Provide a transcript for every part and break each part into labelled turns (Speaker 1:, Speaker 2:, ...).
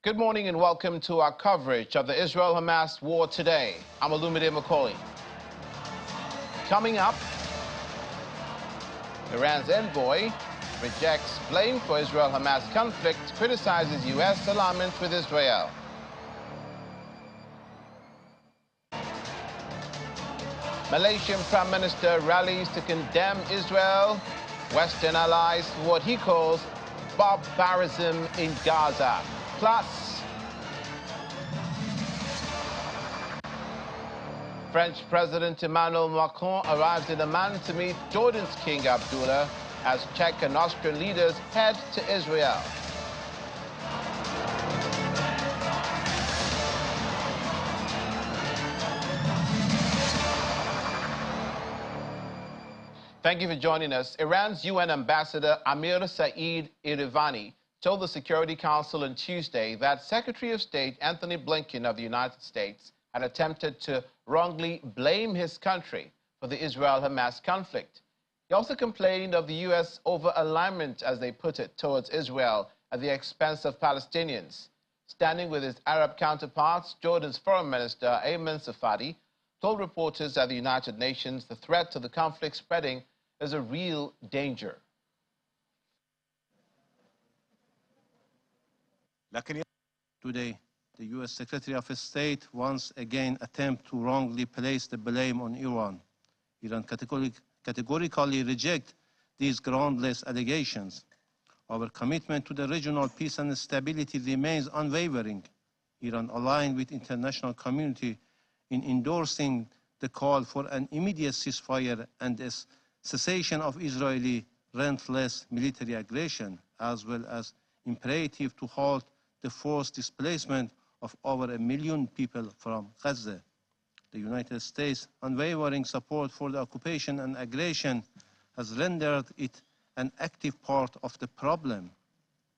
Speaker 1: Good morning and welcome to our coverage of the Israel-Hamas war today. I'm Olumide Macaulay. Coming up, Iran's envoy rejects blame for Israel-Hamas conflict, criticizes U.S. alignment with Israel. Malaysian Prime Minister rallies to condemn Israel, Western allies for what he calls barbarism in Gaza. Plus, French President Emmanuel Macron arrives in Amman to meet Jordan's King Abdullah as Czech and Austrian leaders head to Israel. Thank you for joining us. Iran's UN Ambassador Amir Saeed Iravani told the Security Council on Tuesday that Secretary of State Anthony Blinken of the United States had attempted to wrongly blame his country for the Israel-Hamas conflict. He also complained of the U.S. over-alignment, as they put it, towards Israel at the expense of Palestinians. Standing with his Arab counterparts, Jordan's Foreign Minister Ayman Safadi told reporters at the United Nations the threat to the conflict spreading is a real danger.
Speaker 2: Today, the U.S. Secretary of State once again attempts to wrongly place the blame on Iran. Iran categorically rejects these groundless allegations. Our commitment to the regional peace and stability remains unwavering. Iran aligned with the international community in endorsing the call for an immediate ceasefire and a cessation of Israeli relentless military aggression, as well as imperative to halt the forced displacement of over 1 million people from Gaza. The United States' unwavering support for the occupation and aggression has rendered it an active part of the problem.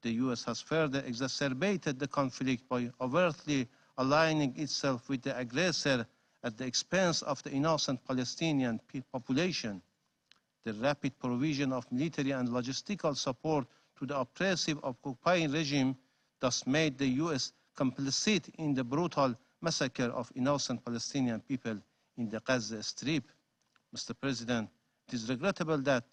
Speaker 2: The U.S. has further exacerbated the conflict by overtly aligning itself with the aggressor at the expense of the innocent Palestinian population. The rapid provision of military and logistical support to the oppressive occupying regime thus made the U.S. complicit in the brutal massacre of innocent Palestinian people in the Gaza Strip. Mr. President, it is regrettable that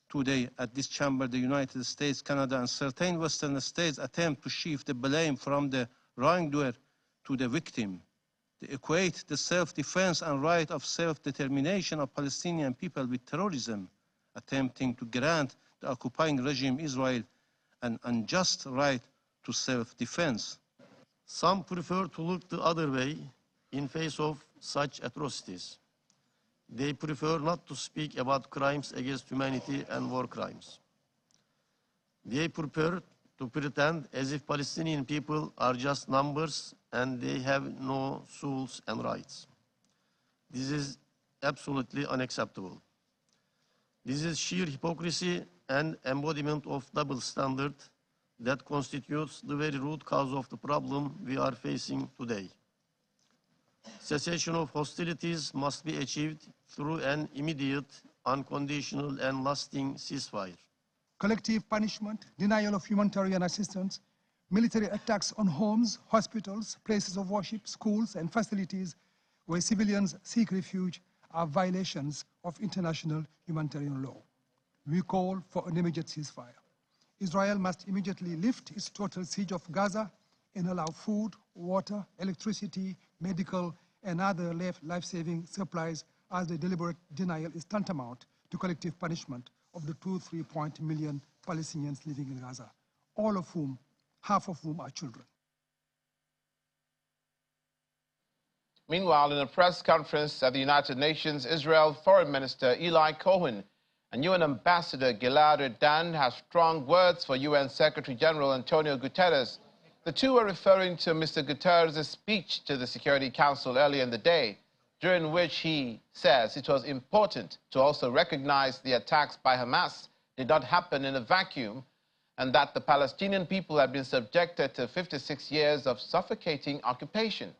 Speaker 2: today at this chamber the United States, Canada, and certain Western states attempt to shift the blame from the wrongdoer to the victim. They equate the self-defense and right of self-determination of Palestinian people with terrorism, attempting to grant the occupying regime Israel an unjust right to self-defense.
Speaker 3: Some prefer to look the other way in face of such atrocities. They prefer not to speak about crimes against humanity and war crimes. They prefer to pretend as if Palestinian people are just numbers and they have no souls and rights. This is absolutely unacceptable. This is sheer hypocrisy and embodiment of double standard that constitutes the very root cause of the problem we are facing today. Cessation of hostilities must be achieved through an immediate, unconditional, and lasting ceasefire.
Speaker 4: Collective punishment, denial of humanitarian assistance, military attacks on homes, hospitals, places of worship, schools, and facilities where civilians seek refuge are violations of international humanitarian law. We call for an immediate ceasefire. Israel must immediately lift its total siege of Gaza and allow food, water, electricity, medical, and other life-saving supplies, as the deliberate denial is tantamount to collective punishment of the 2-3 million Palestinians living in Gaza, half of whom are children.
Speaker 1: Meanwhile, in a press conference at the United Nations, Israel Foreign Minister Eli Cohen and UN Ambassador Gilad Erdan have strong words for UN Secretary General Antonio Guterres. The two are referring to Mr. Guterres' speech to the Security Council earlier in the day, during which he says it was important to also recognize the attacks by Hamas did not happen in a vacuum, and that the Palestinian people have been subjected to 56 years of suffocating occupation.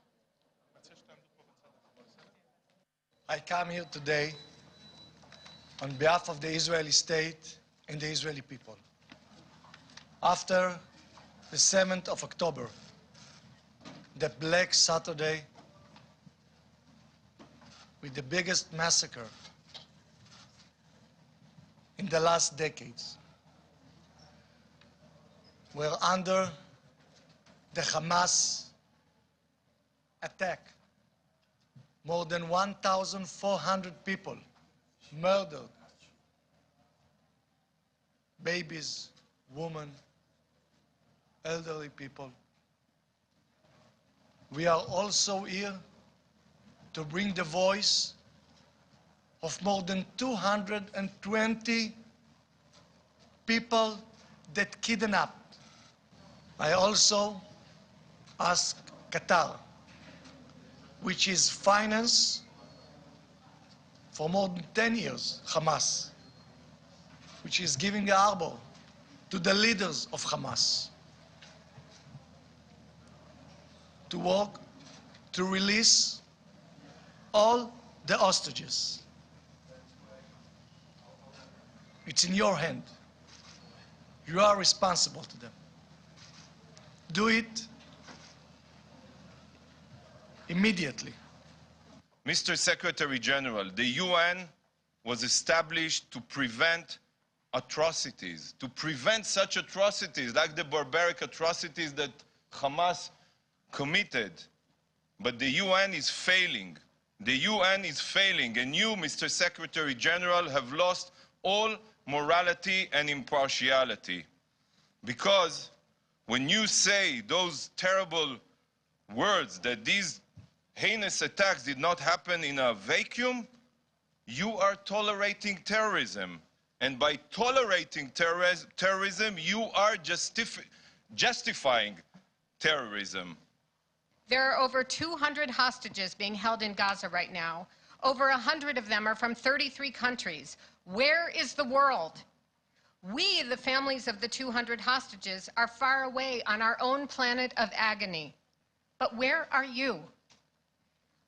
Speaker 5: I come here today on behalf of the Israeli state and the Israeli people. After the 7th of October, the Black Saturday with the biggest massacre in the last decades. We're under the Hamas attack. More than 1,400 people murdered. Babies, women, elderly people. We are also here to bring the voice of more than 220 people that kidnapped. I also ask Qatar, which is financed for more than 10 years, Hamas, which is giving the harbor to the leaders of Hamas, to work to release all the hostages. It's in your hand. You are responsible to them. Do it immediately.
Speaker 6: Mr. Secretary General, the UN was established to prevent atrocities, to prevent such atrocities like the barbaric atrocities that Hamas committed. But the UN is failing. The UN is failing, and you, Mr. Secretary General, have lost all morality and impartiality. Because when you say those terrible words that these heinous attacks did not happen in a vacuum, you are tolerating terrorism. And by tolerating terrorism, you are justifying terrorism.
Speaker 7: There are over 200 hostages being held in Gaza right now. Over 100 of them are from 33 countries. Where is the world? We, the families of the 200 hostages, are far away on our own planet of agony. But where are you?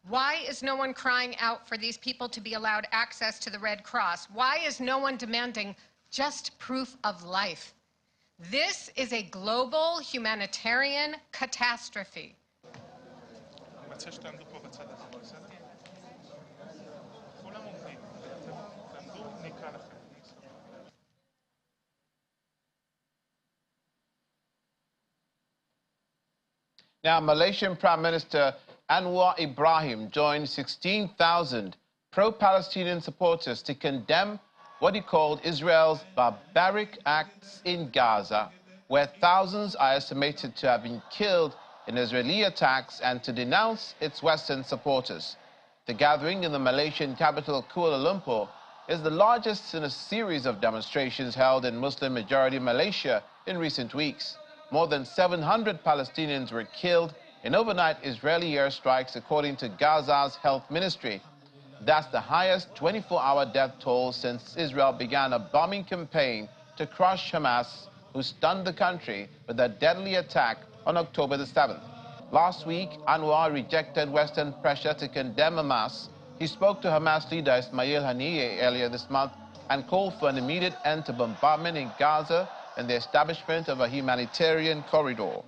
Speaker 7: Why is no one crying out for these people to be allowed access to the Red Cross? Why is no one demanding just proof of life? This is a global humanitarian catastrophe.
Speaker 1: Now, Malaysian Prime Minister Anwar Ibrahim joined 16,000 pro-Palestinian supporters to condemn what he called Israel's barbaric acts in Gaza, where thousands are estimated to have been killed in Israeli attacks, and to denounce its Western supporters. The gathering in the Malaysian capital Kuala Lumpur is the largest in a series of demonstrations held in Muslim-majority Malaysia in recent weeks. More than 700 Palestinians were killed in overnight Israeli airstrikes, according to Gaza's health ministry. That's the highest 24-hour death toll since Israel began a bombing campaign to crush Hamas, who stunned the country with a deadly attack on October the 7th. Last week, Anwar rejected Western pressure to condemn Hamas. He spoke to Hamas leader Ismail Haniyeh earlier this month and called for an immediate end to bombardment in Gaza and the establishment of a humanitarian corridor.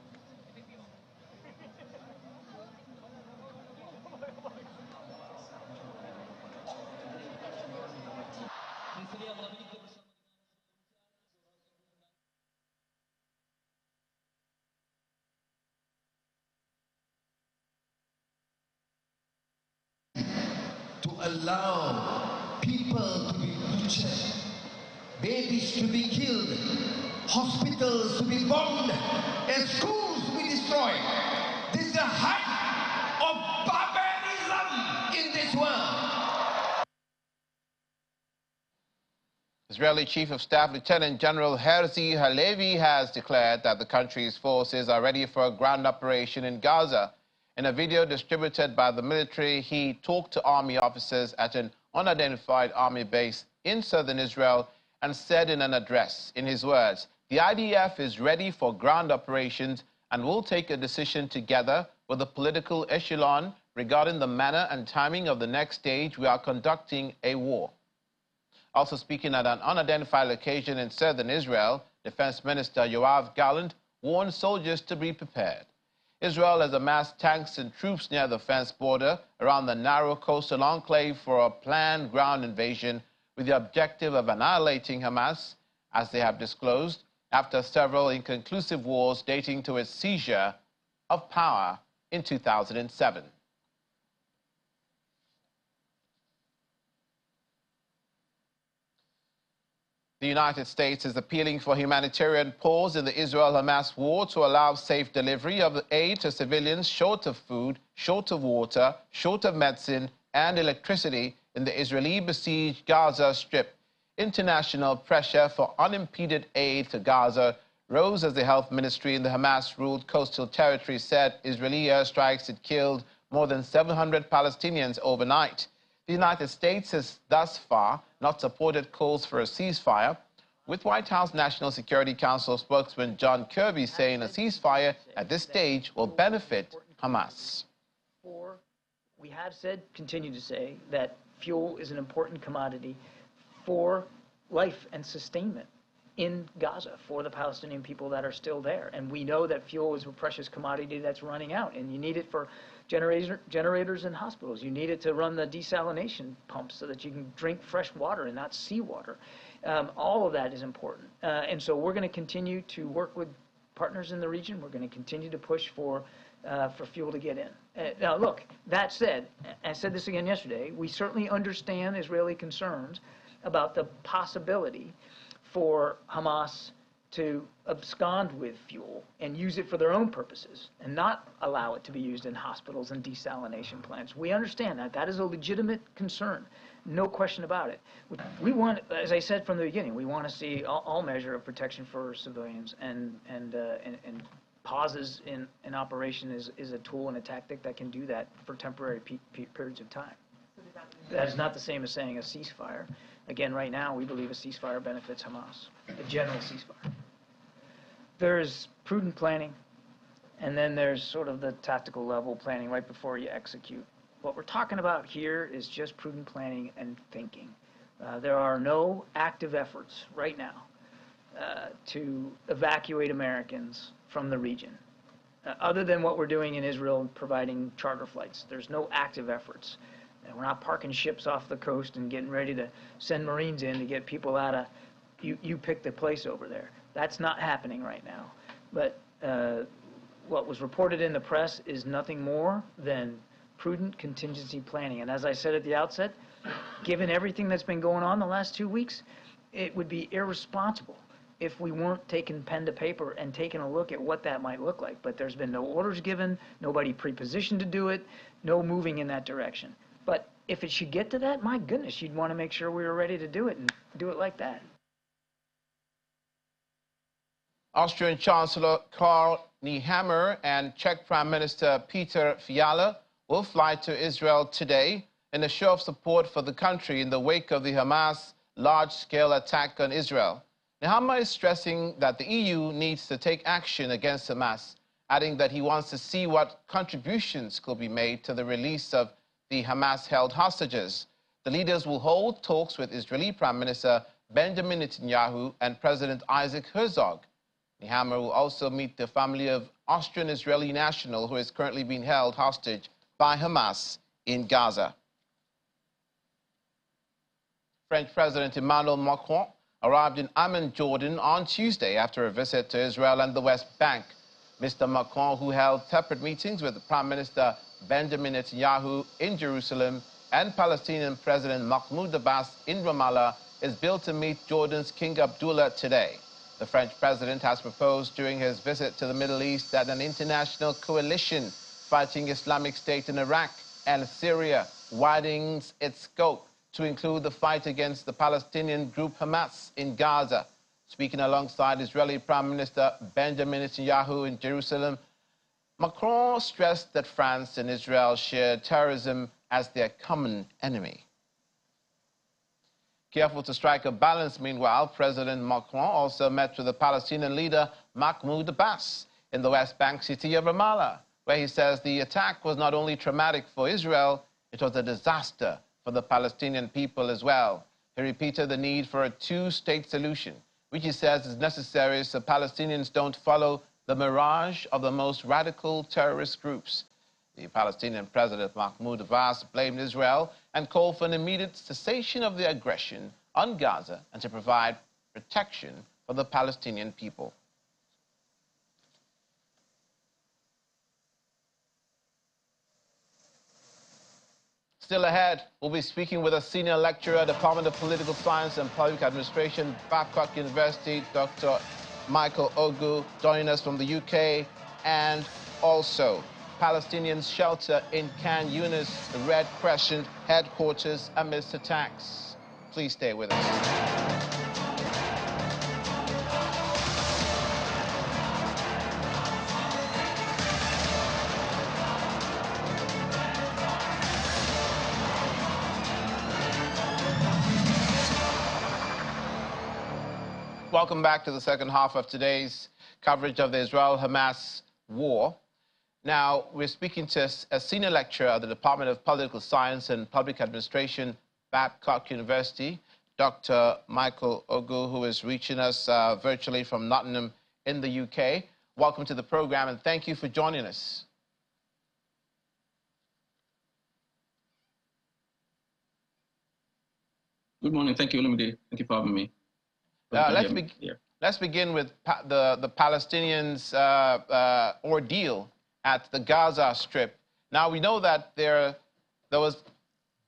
Speaker 8: To allow people to be butchered, babies to be killed, hospitals to be bombed, and schools to be destroyed. This is the height of barbarism in this world.
Speaker 1: Israeli Chief of Staff Lieutenant General Herzi Halevi has declared that the country's forces are ready for a ground operation in Gaza. In a video distributed by the military, he talked to army officers at an unidentified army base in southern Israel and said in an address, in his words, "The IDF is ready for ground operations and will take a decision together with the political echelon regarding the manner and timing of the next stage we are conducting a war." Also speaking at an unidentified location in southern Israel, Defense Minister Yoav Gallant warned soldiers to be prepared. Israel has amassed tanks and troops near the fence border around the narrow coastal enclave for a planned ground invasion with the objective of annihilating Hamas, as they have disclosed, after several inconclusive wars dating to its seizure of power in 2007. The United States is appealing for humanitarian pause in the Israel-Hamas war to allow safe delivery of aid to civilians short of food, short of water, short of medicine and electricity in the Israeli-besieged Gaza Strip. International pressure for unimpeded aid to Gaza rose as the health ministry in the Hamas-ruled coastal territory said Israeli airstrikes had killed more than 700 Palestinians overnight. The United States has thus far not supported calls for a ceasefire, with White House National Security Council spokesman John Kirby saying a ceasefire at this stage will benefit Hamas.
Speaker 9: We have said, continue to say, that fuel is an important commodity for life and sustainment in Gaza for the Palestinian people that are still there. And we know that fuel is a precious commodity that's running out, and you need it for generators in hospitals. You need it to run the desalination pumps so that you can drink fresh water and not seawater. All of that is important. And so we're going to continue to work with partners in the region. We're going to continue to push for fuel to get in. Now, look, that said, I said this again yesterday, we certainly understand Israeli concerns about the possibility for Hamas to abscond with fuel and use it for their own purposes and not allow it to be used in hospitals and desalination plants. We understand that. That is a legitimate concern. No question about it. We want, as I said from the beginning, we want to see all measure of protection for civilians, and pauses in operation is a tool and a tactic that can do that for temporary periods of time. That is not the same as saying a ceasefire. Again, right now, we believe a ceasefire benefits Hamas, a general ceasefire. There's prudent planning, and then there's sort of the tactical level planning right before you execute. What we're talking about here is just prudent planning and thinking. There are no active efforts right now to evacuate Americans from the region, other than what we're doing in Israel, providing charter flights. There's no active efforts. And we're not parking ships off the coast and getting ready to send Marines in to get people out of, you pick the place over there. That's not happening right now. But what was reported in the press is nothing more than prudent contingency planning. And as I said at the outset, given everything that's been going on the last 2 weeks, it would be irresponsible if we weren't taking pen to paper and taking a look at what that might look like. But there's been no orders given, nobody pre-positioned to do it, no moving in that direction. But if it should get to that, my goodness, you'd want to make sure we were ready to do it and do it like that.
Speaker 1: Austrian Chancellor Karl Nehammer and Czech Prime Minister Peter Fiala will fly to Israel today in a show of support for the country in the wake of the Hamas large-scale attack on Israel. Nehammer is stressing that the EU needs to take action against Hamas, adding that he wants to see what contributions could be made to the release of the Hamas-held hostages. The leaders will hold talks with Israeli Prime Minister Benjamin Netanyahu and President Isaac Herzog. Nehammer will also meet the family of Austrian-Israeli national who is currently being held hostage by Hamas in Gaza. French President Emmanuel Macron arrived in Amman, Jordan on Tuesday after a visit to Israel and the West Bank. Mr. Macron, who held separate meetings with Prime Minister Benjamin Netanyahu in Jerusalem and Palestinian President Mahmoud Abbas in Ramallah, is billed to meet Jordan's King Abdullah today. The French president has proposed during his visit to the Middle East that an international coalition fighting Islamic State in Iraq and Syria widens its scope to include the fight against the Palestinian group Hamas in Gaza. Speaking alongside Israeli Prime Minister Benjamin Netanyahu in Jerusalem, Macron stressed that France and Israel share terrorism as their common enemy. Careful to strike a balance, meanwhile, President Macron also met with the Palestinian leader Mahmoud Abbas in the West Bank city of Ramallah, where he says the attack was not only traumatic for Israel, it was a disaster for the Palestinian people as well. He repeated the need for a two-state solution, which he says is necessary so Palestinians don't follow the mirage of the most radical terrorist groups. The Palestinian President Mahmoud Abbas blamed Israel and called for an immediate cessation of the aggression on Gaza and to provide protection for the Palestinian people. Still ahead, we'll be speaking with a senior lecturer at the Department of Political Science and Public Administration, Babcock University, Dr. Michael Ogu, joining us from the UK, and also Palestinians shelter in Khan Yunis, the Red Crescent headquarters amidst attacks. Please stay with us. Welcome back to the second half of today's coverage of the Israel-Hamas war. Now, we're speaking to a senior lecturer at the Department of Political Science and Public Administration, Babcock University, Dr. Michael Ogu, who is reaching us virtually from Nottingham in the UK. Welcome to the program, and thank you for joining us.
Speaker 10: Good morning. Thank you, Olumide. Thank you for having me.
Speaker 1: Let's begin with the Palestinians' ordeal at the Gaza Strip. Now, we know that there was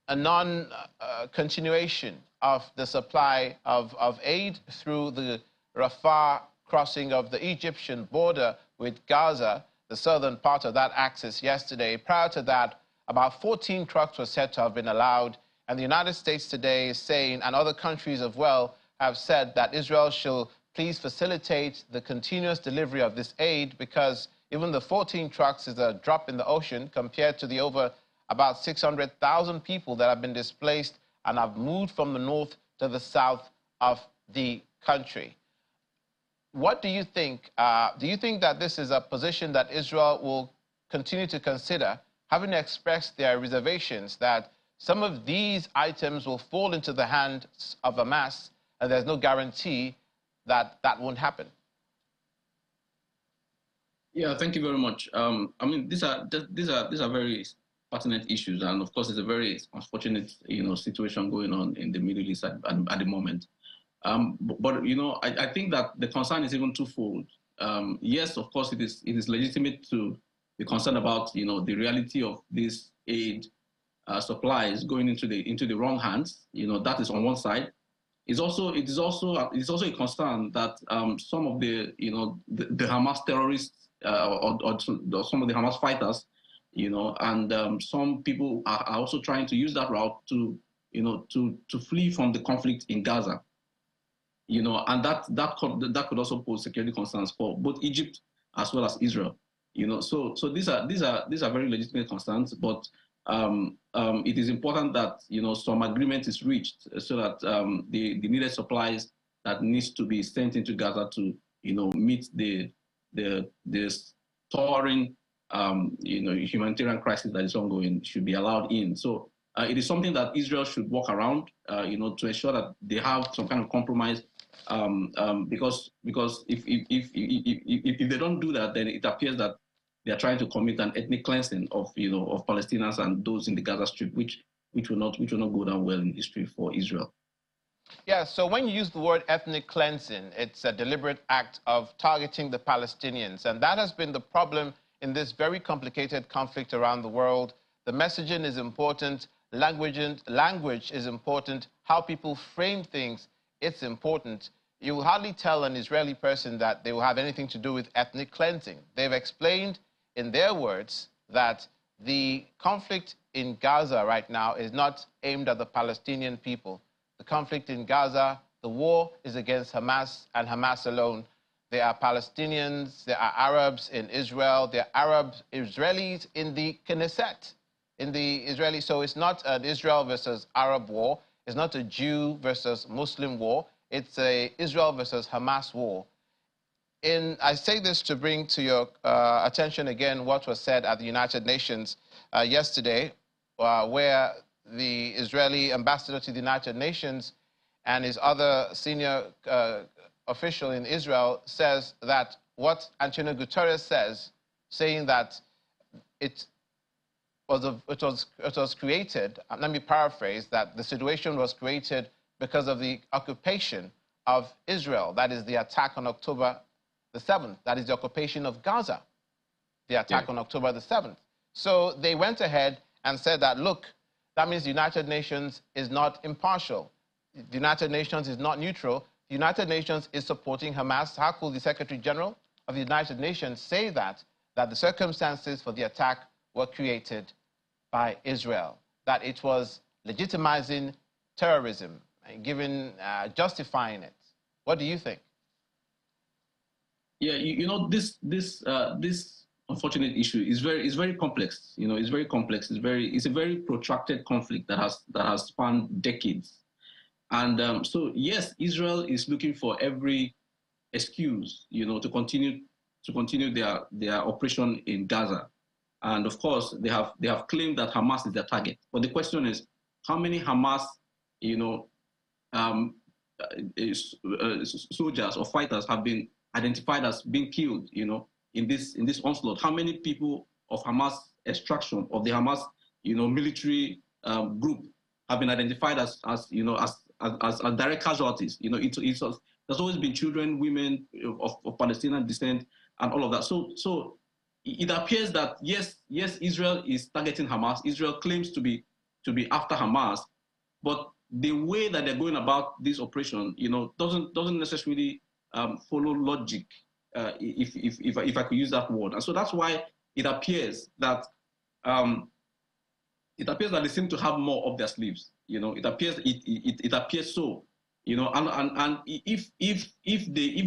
Speaker 1: a non-continuation of the supply of aid through the Rafah crossing of the Egyptian border with Gaza, the southern part of that axis yesterday. Prior to that, about 14 trucks were said to have been allowed, and the United States today is saying, and other countries as well, have said that Israel shall please facilitate the continuous delivery of this aid, because even the 14 trucks is a drop in the ocean compared to the over about 600,000 people that have been displaced and have moved from the north to the south of the country. What do you think? Do you think that this is a position that Israel will continue to consider, having expressed their reservations that some of these items will fall into the hands of Hamas, and there's no guarantee that that won't happen?
Speaker 10: Yeah, thank you very much. I mean, these are very pertinent issues, and of course, it's a very unfortunate, situation going on in the Middle East at the moment. But I think that the concern is even twofold. Yes, of course, it is legitimate to be concerned about the reality of this aid supplies going into the wrong hands. That is on one side. It is also a concern that some of the Hamas terrorists or some of the Hamas fighters, and some people are also trying to use that route to flee from the conflict in Gaza, and that could also pose security concerns for both Egypt as well as Israel, So these are very legitimate concerns, but it is important that some agreement is reached so that the needed supplies that needs to be sent into Gaza to meet the soaring humanitarian crisis that is ongoing should be allowed in. So it is something that Israel should work around, to ensure that they have some kind of compromise, because if they don't do that, then it appears that they are trying to commit an ethnic cleansing of Palestinians and those in the Gaza Strip, which will not go down well in history for Israel.
Speaker 1: Yeah, so when you use the word ethnic cleansing, it's a deliberate act of targeting the Palestinians, and that has been the problem in this very complicated conflict around the world. The messaging is important, language is important, how people frame things, it's important. You will hardly tell an Israeli person that they will have anything to do with ethnic cleansing. They've explained in their words that the conflict in Gaza right now is not aimed at the Palestinian people. The conflict in Gaza, the war is against Hamas and Hamas alone. There are Palestinians, there are Arabs in Israel, there are Israelis in the Knesset, so it's not an Israel versus Arab war, it's not a Jew versus Muslim war, it's a Israel versus Hamas war. I say this to bring to your attention again what was said at the United Nations yesterday, where the Israeli ambassador to the United Nations and his other senior official in Israel says that what Antonio Guterres says, saying that it was created, let me paraphrase, that the situation was created because of the occupation of Israel. That is the attack on October the 7th. That is the occupation of Gaza, the attack on October the 7th. So they went ahead and said that, look, that means the United Nations is not impartial. The United Nations is not neutral. The United Nations is supporting Hamas. How could the Secretary General of the United Nations say that the circumstances for the attack were created by Israel, that it was legitimizing terrorism, justifying it? What do you think?
Speaker 10: Yeah, you know, this unfortunate issue is very complex. You know, it's very complex. It's a very protracted conflict that has spanned decades. And so yes, Israel is looking for every excuse, you know, to continue their operation in Gaza. And of course, they have claimed that Hamas is their target. But the question is, how many Hamas, you know, soldiers or fighters have been identified as being killed, you know, in this onslaught? How many people of Hamas extraction, of the Hamas, you know, military group have been identified as you know, as direct casualties? You know, there's always been children, women of Palestinian descent, and all of that. So it appears that yes, Israel is targeting Hamas. Israel claims to be after Hamas, but the way that they're going about this operation, you know, doesn't necessarily follow logic, if I could use that word. And so that's why it appears that they seem to have more up their sleeves. You know, it appears so. You know, and if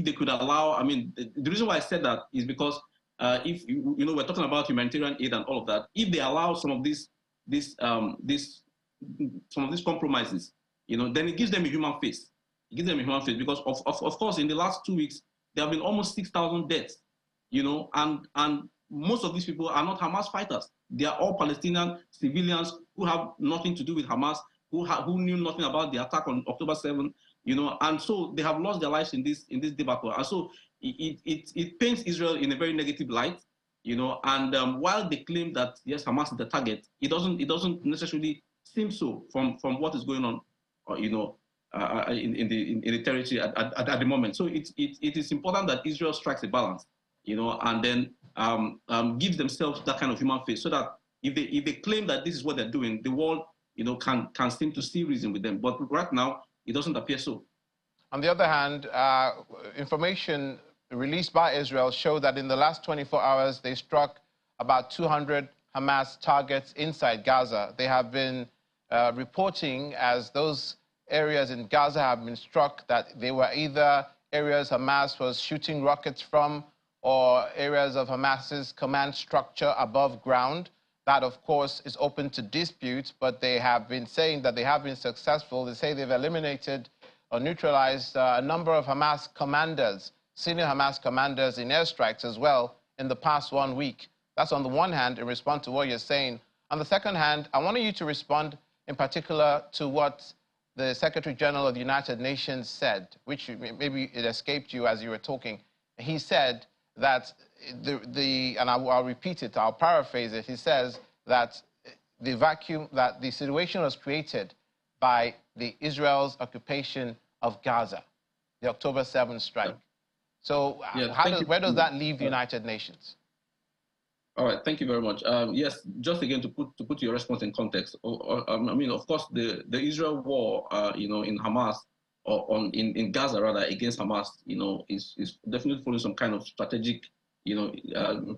Speaker 10: they could allow, I mean, the reason why I said that is because if you know, we're talking about humanitarian aid and all of that. If they allow some of these compromises, you know, then it gives them a human face. It gives them a human face because of course in the last 2 weeks there have been almost 6,000 deaths. You know, and most of these people are not Hamas fighters. They are all Palestinian civilians who have nothing to do with Hamas, who knew nothing about the attack on October 7th, you know, and so they have lost their lives in this debacle. And so it paints Israel in a very negative light, you know, and while they claim that yes, Hamas is the target, it doesn't necessarily seem so from what is going on, you know, in the territory at the moment. So it is important that Israel strikes a balance, you know, and then gives themselves that kind of human face, so that if they claim that this is what they're doing, the world, you know, can seem to see reason with them. But right now, it doesn't appear so.
Speaker 1: On the other hand, information released by Israel show that in the last 24 hours, they struck about 200 Hamas targets inside Gaza. They have been reporting, as those areas in Gaza have been struck, that they were either areas Hamas was shooting rockets from or areas of Hamas's command structure above ground. That, of course, is open to dispute, but they have been saying that they have been successful. They say they've eliminated or neutralized a number of Hamas commanders, senior Hamas commanders, in airstrikes as well in the past 1 week. That's on the one hand, in response to what you're saying. On the second hand, I wanted you to respond in particular to what the Secretary General of the United Nations said, which maybe it escaped you as you were talking. He said that and I'll repeat it, I'll paraphrase it. He says that the situation was created by Israel's occupation of Gaza, the October 7th strike. So where does that leave the United Nations?
Speaker 10: All right, thank you very much. Yes, just again to put your response in context. I mean, of course, the Israel war, you know, in Hamas, or in Gaza rather, against Hamas, you know, is definitely following some kind of strategic, you know,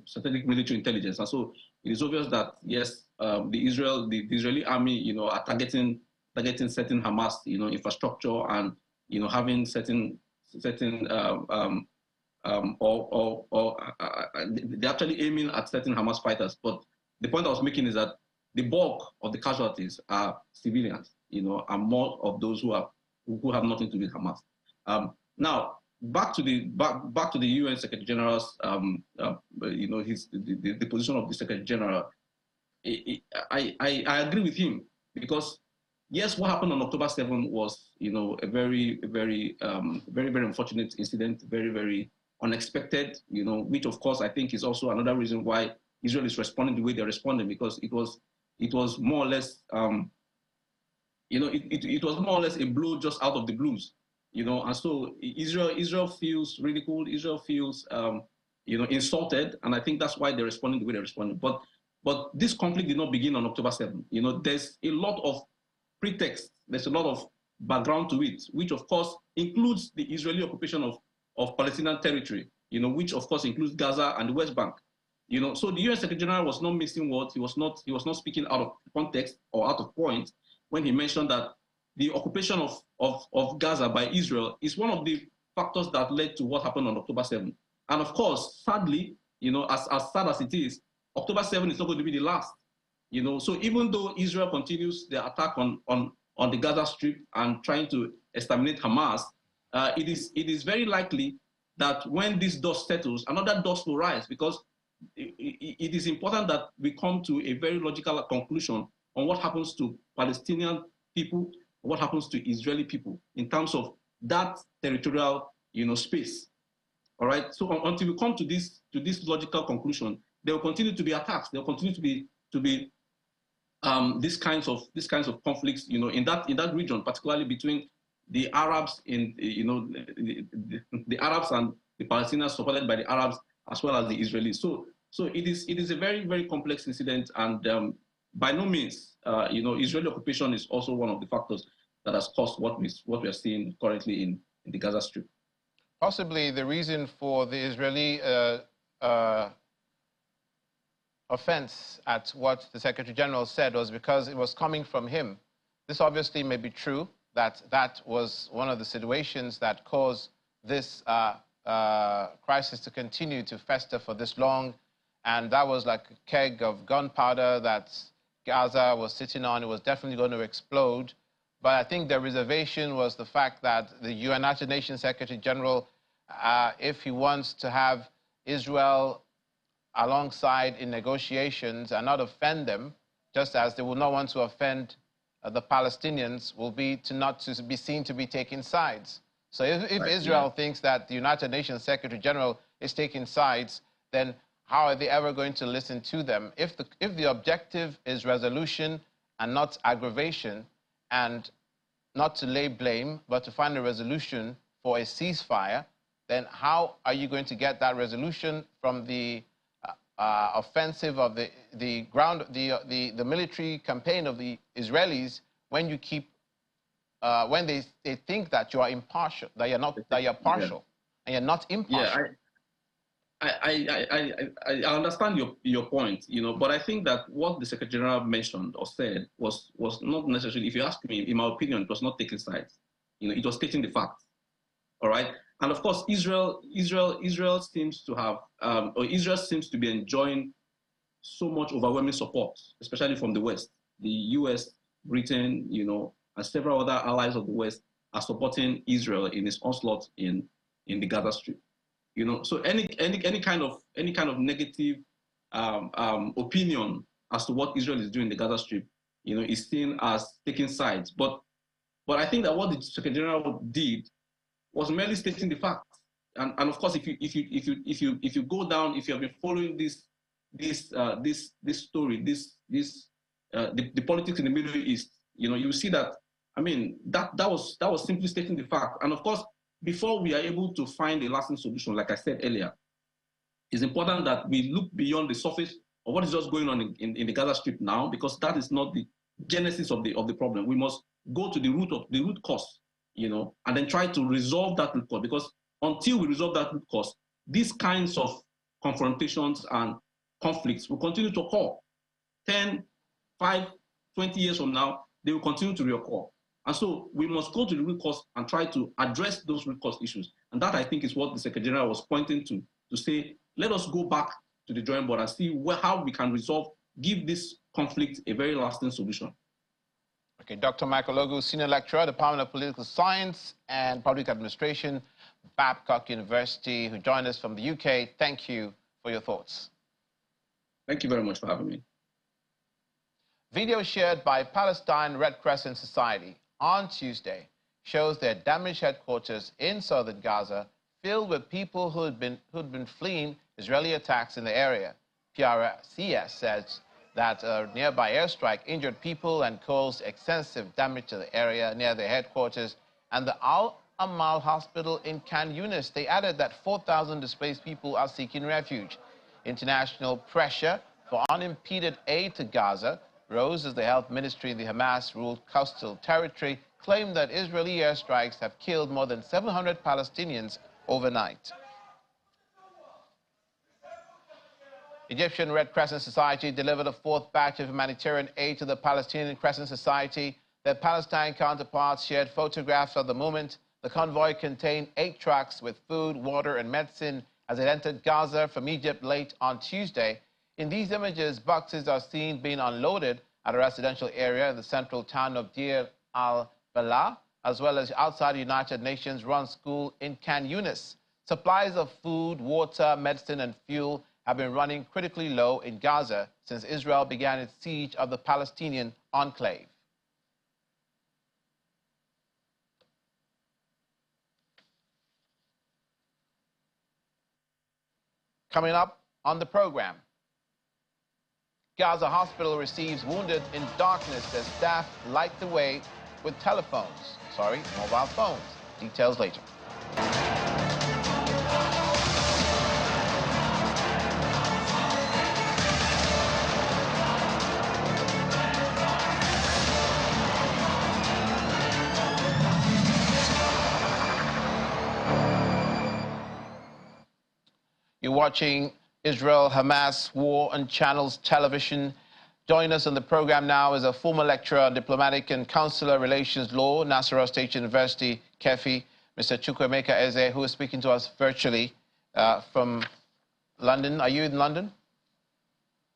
Speaker 10: strategic military intelligence. And so it is obvious that yes, the Israeli army, you know, are targeting certain Hamas, you know, infrastructure, and you know, having certain they're actually aiming at certain Hamas fighters. But the point I was making is that the bulk of the casualties are civilians, you know, and more of those who have nothing to do with Hamas. Now, back to the UN Secretary General's, you know, the position of the Secretary General. I agree with him, because yes, what happened on October 7 was, a very, very, very unfortunate incident, very, very unexpected, which of course I think is also another reason why Israel is responding the way they're responding, because it was more or less, it was more or less a blow just out of the blues, and so Israel feels ridiculed, Israel feels, insulted, and I think that's why they're responding the way they're responding. But this conflict did not begin on October 7. There's a lot of pretext, there's a lot of background to it, which of course includes the Israeli occupation of Palestinian territory, which of course includes Gaza and the West Bank. So the UN Secretary General was not missing words. He was not speaking out of context or out of point when he mentioned that the occupation of Gaza by Israel is one of the factors that led to what happened on October 7. And of course, sadly, as sad as it is, October 7 is not going to be the last. So even though Israel continues their attack on the Gaza Strip and trying to exterminate Hamas, it is very likely that when this dust settles, another dust will rise, because it is important that we come to a very logical conclusion on what happens to Palestinian people, what happens to Israeli people in terms of that territorial, space. All right. So until we come to this logical conclusion, there will continue to be attacks. There will continue to be these kinds of conflicts, in that region, particularly between the Arabs the Arabs and the Palestinians supported by the Arabs, as well as the Israelis. So it is a very, very complex incident, and by no means, Israeli occupation is also one of the factors that has caused what we are seeing currently in the Gaza Strip.
Speaker 1: Possibly the reason for the Israeli offense at what the Secretary General said was because it was coming from him. This obviously may be true, that was one of the situations that caused this crisis to continue to fester for this long, and that was like a keg of gunpowder that Gaza was sitting on. It was definitely going to explode. But I think the reservation was the fact that the United Nations Secretary General, if he wants to have Israel alongside in negotiations and not offend them, just as they will not want to offend the Palestinians, will be to be seen to be taking sides. So if right, Israel thinks that the United Nations Secretary General is taking sides, then how are they ever going to listen to them? If the objective is resolution and not aggravation, and not to lay blame, but to find a resolution for a ceasefire, then how are you going to get that resolution from the offensive of the military campaign of the Israelis when you keep when they think that you are impartial, that you're partial, and you're not impartial?
Speaker 10: I understand your point, but I think that what the Secretary General mentioned or said was not necessarily, if you ask me, in my opinion, it was not taking sides. It was stating the facts. All right. And of course, Israel seems to have, or Israel seems to be enjoying so much overwhelming support, especially from the West. The US, Britain, and several other allies of the West are supporting Israel in its onslaught in the Gaza Strip. So any kind of negative opinion as to what Israel is doing in the Gaza Strip, is seen as taking sides. But I think that what the Secretary General did was merely stating the facts. And of course, if you go down, if you have been following this story, the politics in the Middle East, you see that, I mean, that was simply stating the fact. And of course, before we are able to find a lasting solution, like I said earlier, it's important that we look beyond the surface of what is just going on in the Gaza Strip now, because that is not the genesis of the problem. We must go to the root cause, and then try to resolve that root cause, because until we resolve that root cause, these kinds of confrontations and conflicts will continue to occur. 10, 5, 20 years from now, they will continue to reoccur. And so we must go to the root cause and try to address those root cause issues. And that, I think, is what the Secretary General was pointing to say, let us go back to the drawing board and see how we can give this conflict a very lasting solution.
Speaker 1: Okay, Dr. Michael Ogu, Senior Lecturer, Department of Political Science and Public Administration, Babcock University, who joined us from the UK. Thank you for your thoughts.
Speaker 10: Thank you very much for having me.
Speaker 1: Video shared by Palestine Red Crescent Society on Tuesday shows their damaged headquarters in southern Gaza filled with people who'd been fleeing Israeli attacks in the area. PRCS says that a nearby airstrike injured people and caused extensive damage to the area near their headquarters and the Al Amal hospital in Khan Yunis. They added that 4,000 displaced people are seeking refuge. International pressure for unimpeded aid to Gaza rose as the health ministry in the Hamas-ruled coastal territory claimed that Israeli airstrikes have killed more than 700 Palestinians overnight. Egyptian Red Crescent Society delivered a fourth batch of humanitarian aid to the Palestinian Crescent Society. Their Palestine counterparts shared photographs of the moment. The convoy contained 8 trucks with food, water, and medicine as it entered Gaza from Egypt late on Tuesday. In these images, boxes are seen being unloaded at a residential area in the central town of Deir al-Balah, as well as outside the United Nations-run school in Khan Yunis. Supplies of food, water, medicine, and fuel have been running critically low in Gaza since Israel began its siege of the Palestinian enclave. Coming up on the program, Gaza hospital receives wounded in darkness as staff light the way with mobile phones. Details later. You're watching Israel-Hamas war on Channels Television. Joining us on the program now is a former lecturer on diplomatic and consular relations law, Nasarawa State University, KEFI, Mr. Chukwuemeka Eze, who is speaking to us virtually from London. Are you in London?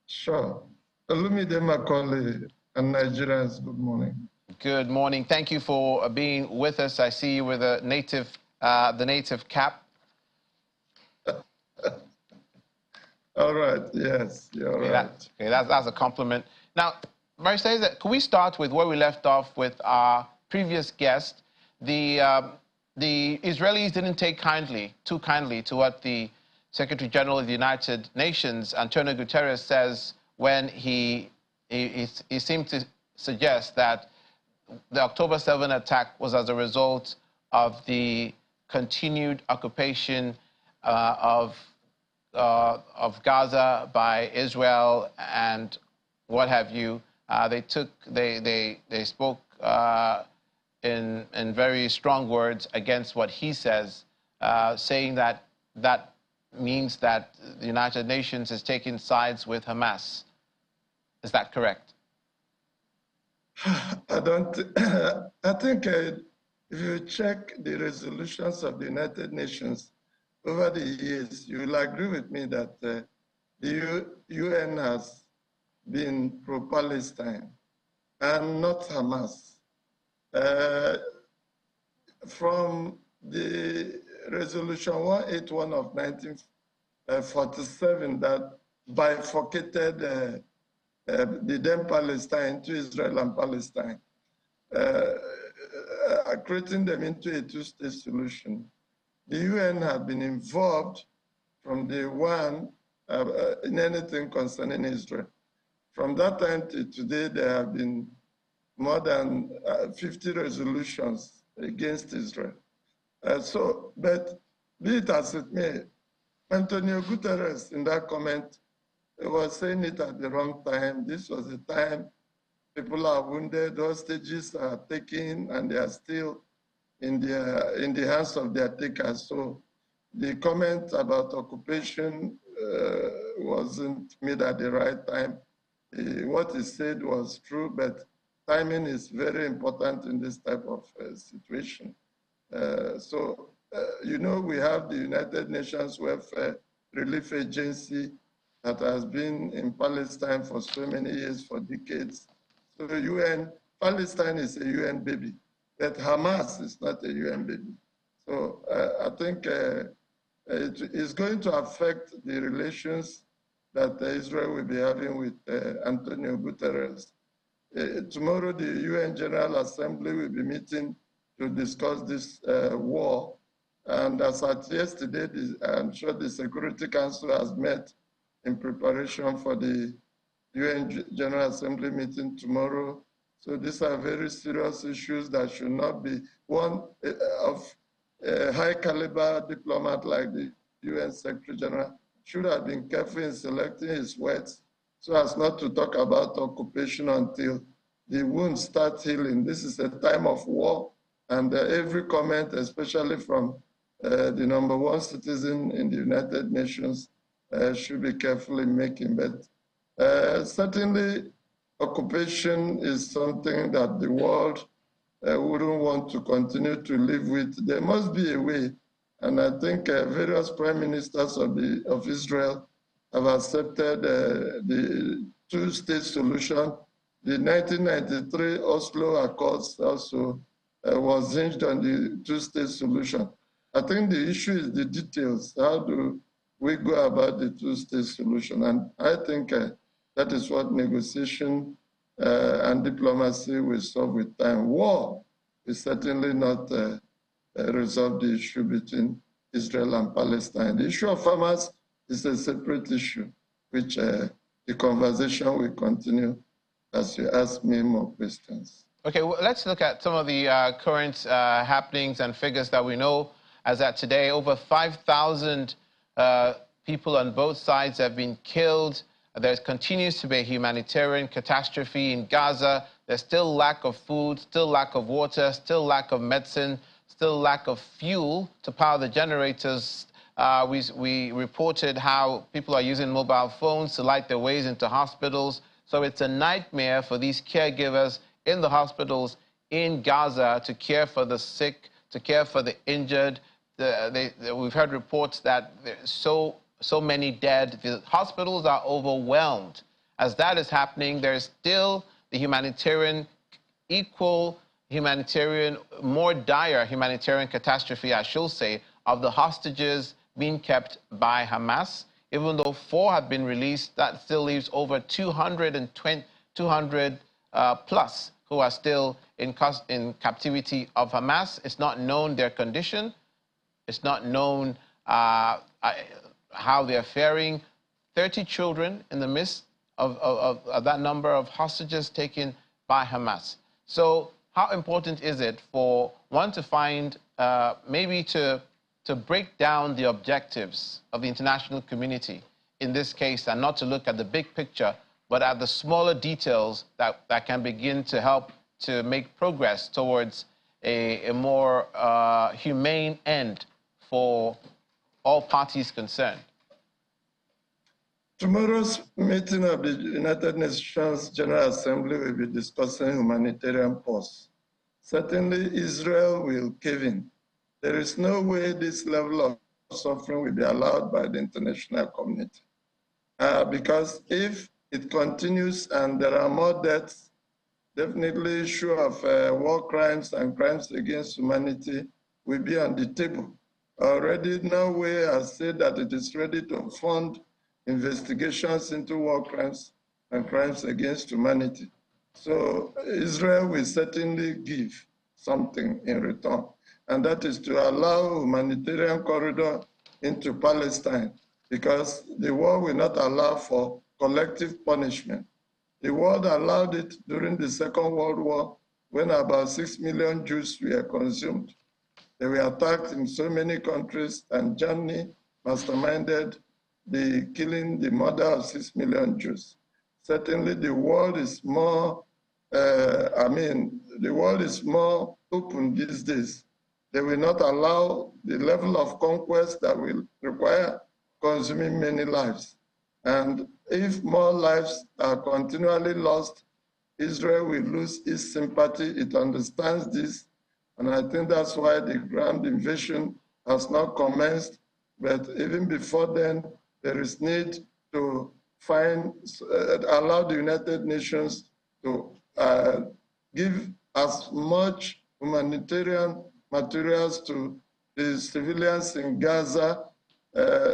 Speaker 11: Sure. Olumide Macaulay and Nigerians, good morning.
Speaker 1: Good morning. Thank you for being with us. I see you with the native cap.
Speaker 11: All right, yes, you're right.
Speaker 1: That's a compliment. Now, Marisa, can we start with where we left off with our previous guest? The Israelis didn't take too kindly to what the Secretary General of the United Nations, Antonio Guterres, says when he seemed to suggest that the October 7 attack was as a result of the continued occupation of Gaza by Israel and what have you. They spoke in very strong words against what he says, saying that that means that the United Nations is taking sides with Hamas. Is that correct?
Speaker 11: I think if you check the resolutions of the United Nations over the years, you will agree with me that the UN has been pro-Palestine and not Hamas. From the resolution 181 of 1947 that bifurcated the then Palestine into Israel and Palestine, creating them into a two-state solution. The UN have been involved from day one in anything concerning Israel. From that time to today, there have been more than 50 resolutions against Israel. But be it as it may, Antonio Guterres in that comment was saying it at the wrong time. This was the time people are wounded, hostages are taken, and they are still in the hands of their takers. So the comment about occupation wasn't made at the right time. What he said was true, but timing is very important in this type of situation. You know, we have the United Nations Welfare Relief Agency that has been in Palestine for so many years, for decades. So the UN, Palestine is a UN baby, but Hamas is not a UN baby. So I think it is going to affect the relations that Israel will be having with Antonio Guterres. tomorrow the UN General Assembly will be meeting to discuss this war. And as at yesterday, I'm sure the Security Council has met in preparation for the UN General Assembly meeting tomorrow. So these are very serious issues that should not be one of a high caliber diplomat like the UN Secretary General should have been careful in selecting his words so as not to talk about occupation until the wounds start healing. This is a time of war, and every comment, especially from the #1 citizen in the United Nations, should be carefully making. But certainly, occupation is something that the world wouldn't want to continue to live with. There must be a way, and I think various prime ministers of Israel have accepted the two-state solution. The 1993 Oslo Accords also was hinged on the two-state solution. I think the issue is the details. How do we go about the two-state solution? And I think that is what negotiation and diplomacy will solve with time. War is certainly not resolve the issue between Israel and Palestine. The issue of Hamas is a separate issue, which the conversation will continue as you ask me more questions.
Speaker 1: Okay, well, let's look at some of the current happenings and figures that we know. As at today, over 5,000 people on both sides have been killed. There continues to be a humanitarian catastrophe in Gaza. There's still lack of food, still lack of water, still lack of medicine, still lack of fuel to power the generators. We reported how people are using mobile phones to light their ways into hospitals. So it's a nightmare for these caregivers in the hospitals in Gaza to care for the sick, to care for the injured. We've heard reports that there's so many dead. The hospitals are overwhelmed. As that is happening, there's still the more dire humanitarian catastrophe, I should say, of the hostages being kept by Hamas. Even though 4 have been released, that still leaves over 200 plus who are still in captivity of Hamas. It's not known their condition. It's not known how they're faring. 30 children in the midst of that number of hostages taken by Hamas. So how important is it for one to find, maybe to break down the objectives of the international community in this case, and not to look at the big picture, but at the smaller details that can begin to help to make progress towards a more humane end for all parties concerned?
Speaker 11: Tomorrow's meeting of the United Nations General Assembly will be discussing humanitarian pause. Certainly, Israel will cave in. There is no way this level of suffering will be allowed by the international community. Because if it continues and there are more deaths, definitely issue of war crimes and crimes against humanity will be on the table. Already Norway has said that it is ready to fund investigations into war crimes and crimes against humanity. So Israel will certainly give something in return, and that is to allow humanitarian corridor into Palestine, because the war will not allow for collective punishment. The world allowed it during the Second World War, when about 6 million Jews were consumed. They were attacked in so many countries, and Germany masterminded the killing, the murder of 6 million Jews. Certainly the world is more, the world is more open these days. They will not allow the level of conquest that will require consuming many lives. And if more lives are continually lost, Israel will lose its sympathy. It understands this. And I think that's why the ground invasion has not commenced. But even before then, there is need to allow the United Nations to give as much humanitarian materials to the civilians in Gaza,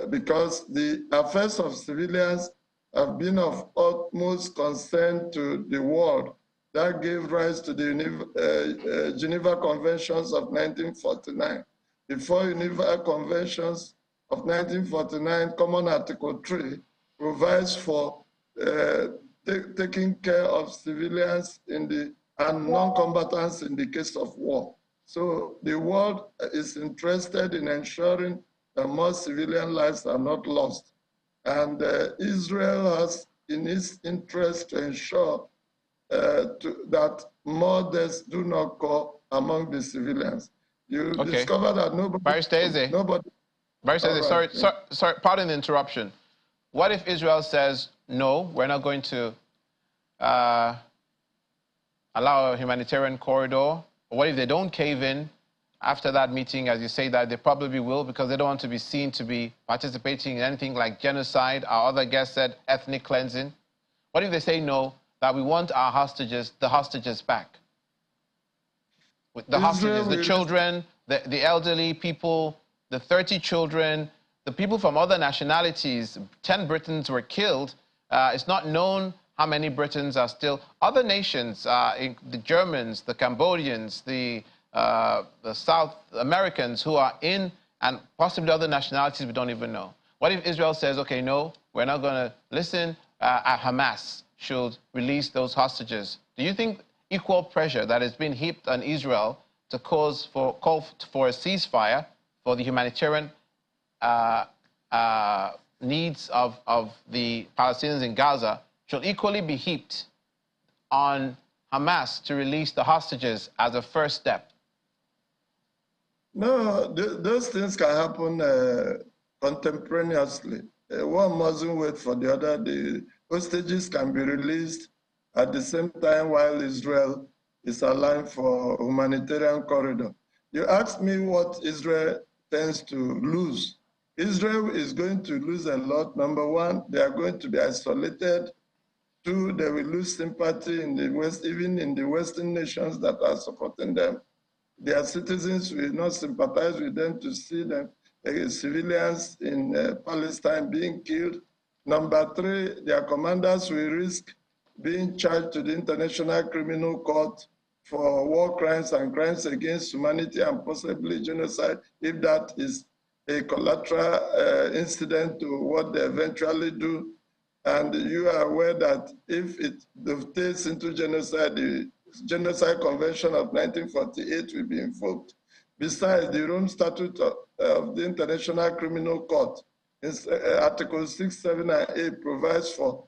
Speaker 11: because the affairs of civilians have been of utmost concern to the world. that gave rise to the Geneva Conventions of 1949. The four Geneva Conventions of 1949, Common Article 3, provides for taking care of civilians and non-combatants in the case of war. So the world is interested in ensuring that more civilian lives are not lost. And Israel has in its interest to ensure that more deaths do not occur among the civilians. You discover that nobody...
Speaker 1: Sorry, pardon the interruption. What if Israel says, no, we're not going to allow a humanitarian corridor? Or what if they don't cave in after that meeting, as you say that they probably will, because they don't want to be seen to be participating in anything like genocide? Our other guest said ethnic cleansing. What if they say no, that we want our hostages, the hostages back? The hostages, the children, the elderly people, the 30 children, the people from other nationalities. 10 Britons were killed. It's not known how many Britons are still. Other nations, the Germans, the Cambodians, the South Americans who are in, and possibly other nationalities we don't even know. What if Israel says, okay, no, we're not going to listen, Hamas should release those hostages? Do you think equal pressure that has been heaped on Israel to call for a ceasefire for the humanitarian needs of the Palestinians in Gaza should equally be heaped on Hamas to release the hostages as a first step?
Speaker 11: No, those things can happen contemporaneously. One mustn't wait for the other. The hostages can be released at the same time while Israel is allowing for humanitarian corridor. You asked me what Israel tends to lose. Israel is going to lose a lot. Number one, they are going to be isolated. Two, they will lose sympathy in the West, even in the Western nations that are supporting them. Their citizens will not sympathize with them to see them, civilians in Palestine being killed. Number three, their commanders will risk being charged to the International Criminal Court for war crimes and crimes against humanity and possibly genocide, if that is a collateral incident to what they eventually do. And you are aware that if it dovetails into genocide, the Genocide Convention of 1948 will be invoked. Besides, the Rome Statute of the International Criminal Court, Articles 6, 7, and 8 provides for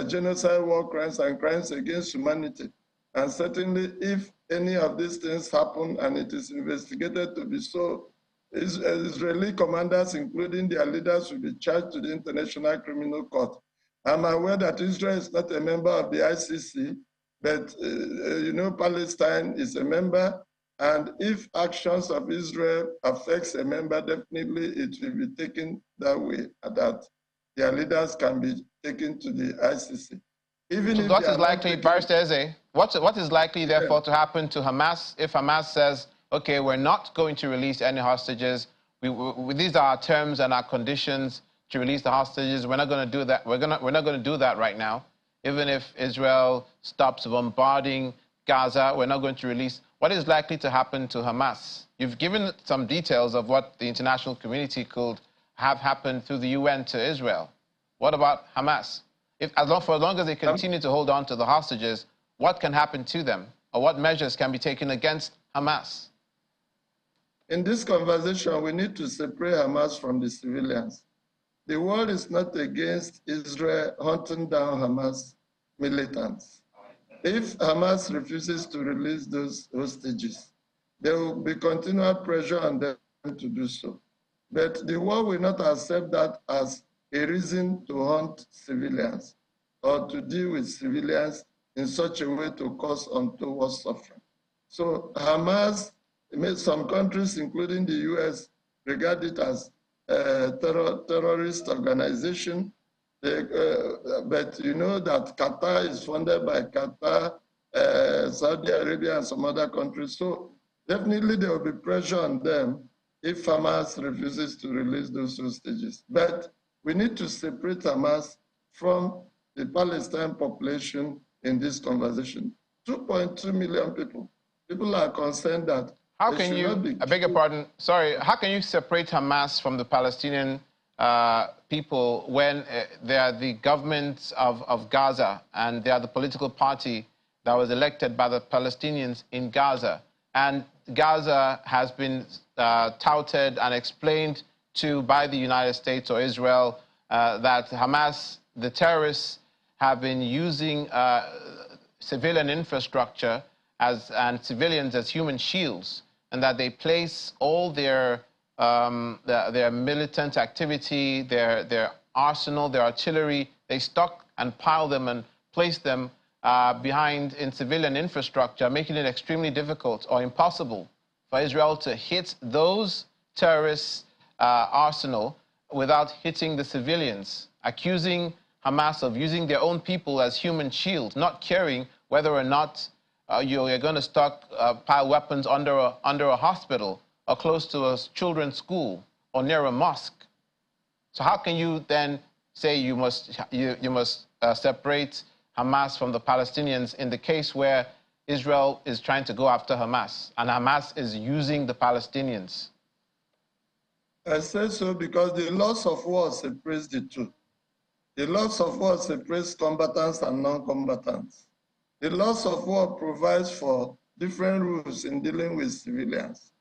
Speaker 11: genocide, war crimes, and crimes against humanity. And certainly, if any of these things happen and it is investigated to be so, Israeli commanders, including their leaders, will be charged to the International Criminal Court. I'm aware that Israel is not a member of the ICC, but you know, Palestine is a member, and if actions of Israel affects a member, definitely it will be taken that way, that their leaders can be taken to the ICC. Even
Speaker 1: so what is likely, Barrister Eze, what is likely, therefore, to happen to Hamas if Hamas says, okay, we're not going to release any hostages. These are our terms and our conditions to release the hostages. We're not going to do that. We're not going to do that right now. Even if Israel stops bombarding Gaza, we're not going to release. What is likely to happen to Hamas? You've given some details of what the international community could have happened through the UN to Israel. What about Hamas? For as long as they continue to hold on to the hostages, what can happen to them? Or what measures can be taken against Hamas?
Speaker 11: In this conversation, we need to separate Hamas from the civilians. The world is not against Israel hunting down Hamas militants. If Hamas refuses to release those hostages, there will be continual pressure on them to do so. But the world will not accept that as a reason to hunt civilians or to deal with civilians in such a way to cause untoward suffering. So Hamas, some countries, including the US, regard it as a terrorist organization. But you know that Qatar is funded by Qatar, Saudi Arabia, and some other countries. So definitely there will be pressure on them if Hamas refuses to release those hostages. But we need to separate Hamas from the Palestine population in this conversation. 2.2 million people. People are concerned that
Speaker 1: how can you, I beg your pardon, sorry, how can you separate Hamas from the Palestinian people when they are the government of Gaza and they are the political party that was elected by the Palestinians in Gaza? And Gaza has been touted and explained to by the United States or Israel that Hamas, the terrorists, have been using civilian infrastructure and civilians as human shields, and that they place all their militant activity, their arsenal, their artillery, they stock and pile them and place them behind in civilian infrastructure, making it extremely difficult or impossible for Israel to hit those terrorists' arsenal without hitting the civilians, accusing Hamas of using their own people as human shields, not caring whether or not you're going to stockpile weapons under a hospital or close to a children's school or near a mosque. So how can you then say you must separate Hamas from the Palestinians in the case where Israel is trying to go after Hamas and Hamas is using the Palestinians?
Speaker 11: I say so because the laws of war separates the two. The laws of war separates combatants and non-combatants. The laws of war provides for different rules in dealing with civilians.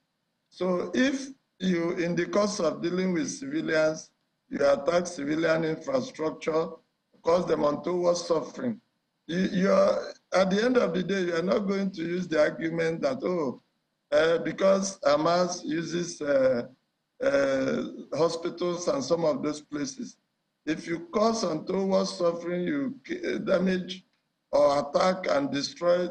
Speaker 11: So if you, in the course of dealing with civilians, you attack civilian infrastructure, cause them untoward suffering, you're, at the end of the day, you're not going to use the argument that, because Hamas uses hospitals and some of those places. If you cause untoward suffering, you damage or attack and destroy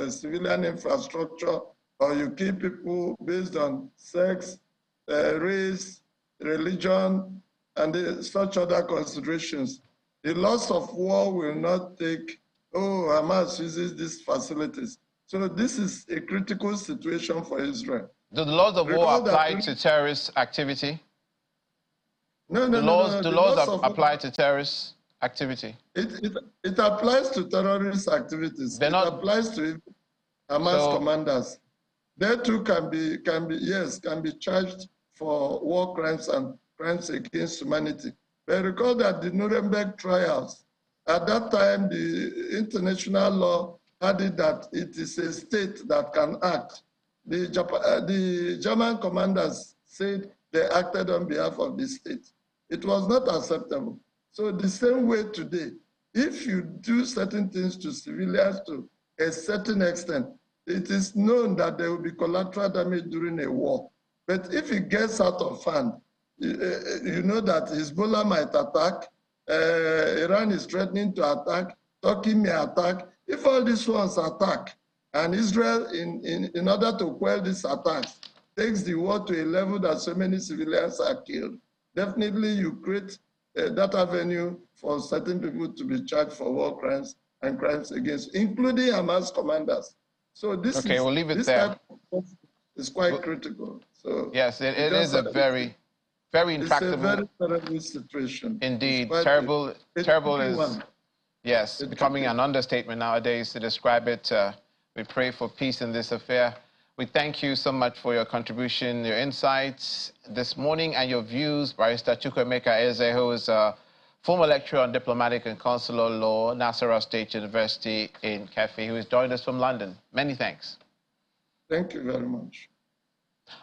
Speaker 11: civilian infrastructure, or you kill people based on sex, race, religion, and such other considerations. The laws of war will not take, Hamas uses these facilities. So this is a critical situation for Israel.
Speaker 1: Do the laws of war apply to terrorist activity?
Speaker 11: No.
Speaker 1: The laws apply to terrorist activity?
Speaker 11: It applies to terrorist activities. It applies to Hamas commanders. They too can be charged for war crimes and crimes against humanity. But recall that the Nuremberg trials, at that time, the international law had it that it is a state that can act. The German commanders said they acted on behalf of the state. It was not acceptable. So the same way today, if you do certain things to civilians to a certain extent, it is known that there will be collateral damage during a war. But if it gets out of hand, you know that Hezbollah might attack, Iran is threatening to attack, Turkey may attack. If all these ones attack, and Israel, in order to quell these attacks, takes the war to a level that so many civilians are killed, definitely you create that avenue for certain people to be charged for war crimes and crimes against, including Hamas commanders. So this
Speaker 1: we'll leave it there.
Speaker 11: Is quite critical. So
Speaker 1: yes, it is a very intractable.
Speaker 11: It's a very terrible situation.
Speaker 1: Indeed, terrible is, yes, becoming an understatement nowadays to describe it. We pray for peace in this affair. We thank you so much for your contribution, your insights this morning, and your views. Barrister Chukwuemeka Eze, who is a former lecturer on diplomatic and consular law, Nasarawa State University in Kefi, who has joined us from London. Many thanks.
Speaker 11: Thank you very much.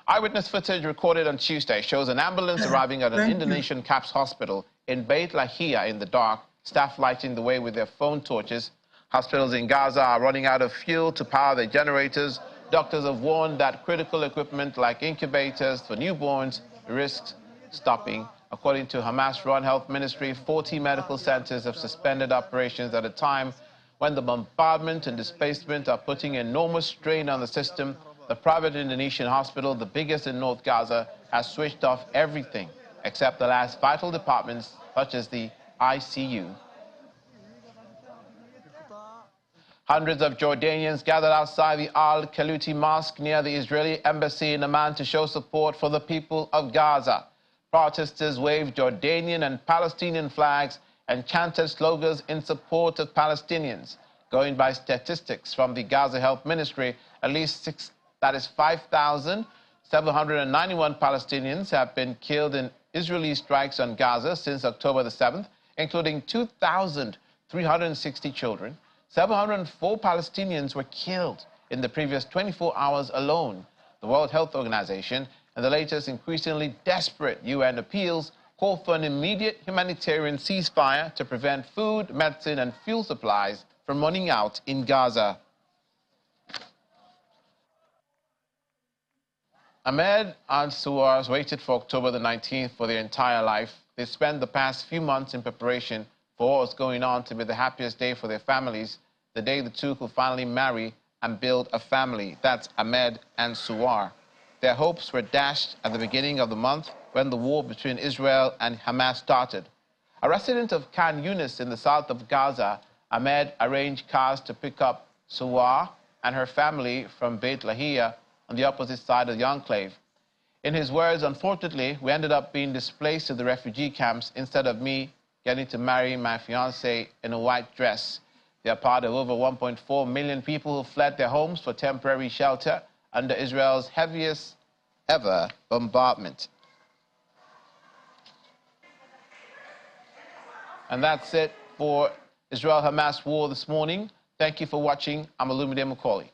Speaker 1: Eyewitness footage recorded on Tuesday shows an ambulance arriving at an Indonesian CAPS hospital in Beit Lahia in the dark, staff lighting the way with their phone torches. Hospitals in Gaza are running out of fuel to power their generators. Doctors have warned that critical equipment like incubators for newborns risks stopping. According to Hamas-run health ministry, 40 medical centers have suspended operations at a time when the bombardment and displacement are putting enormous strain on the system. The private Indonesian hospital, the biggest in North Gaza, has switched off everything except the last vital departments, such as the ICU. Hundreds of Jordanians gathered outside the Al-Khaluti Mosque near the Israeli embassy in Amman to show support for the people of Gaza. Protesters waved Jordanian and Palestinian flags and chanted slogans in support of Palestinians. Going by statistics from the Gaza Health Ministry, at least 5,791 Palestinians have been killed in Israeli strikes on Gaza since October the 7th, including 2,360 children. 704 Palestinians were killed in the previous 24 hours alone. The World Health Organization and the latest increasingly desperate UN appeals call for an immediate humanitarian ceasefire to prevent food, medicine, and fuel supplies from running out in Gaza. Ahmed and Suars waited for October the 19th for their entire life. They spent the past few months in preparation for what was going on to be the happiest day for their families, the day the two could finally marry and build a family. That's Ahmed and Suar. Their hopes were dashed at the beginning of the month when the war between Israel and Hamas started. A resident of Khan Yunis in the south of Gaza, Ahmed arranged cars to pick up Suar and her family from Beit Lahia on the opposite side of the enclave. In his words, unfortunately, we ended up being displaced to the refugee camps instead of me getting to marry my fiancée in a white dress. They are part of over 1.4 million people who fled their homes for temporary shelter under Israel's heaviest ever bombardment. And that's it for Israel-Hamas war this morning. Thank you for watching. I'm Olumide Macaulay.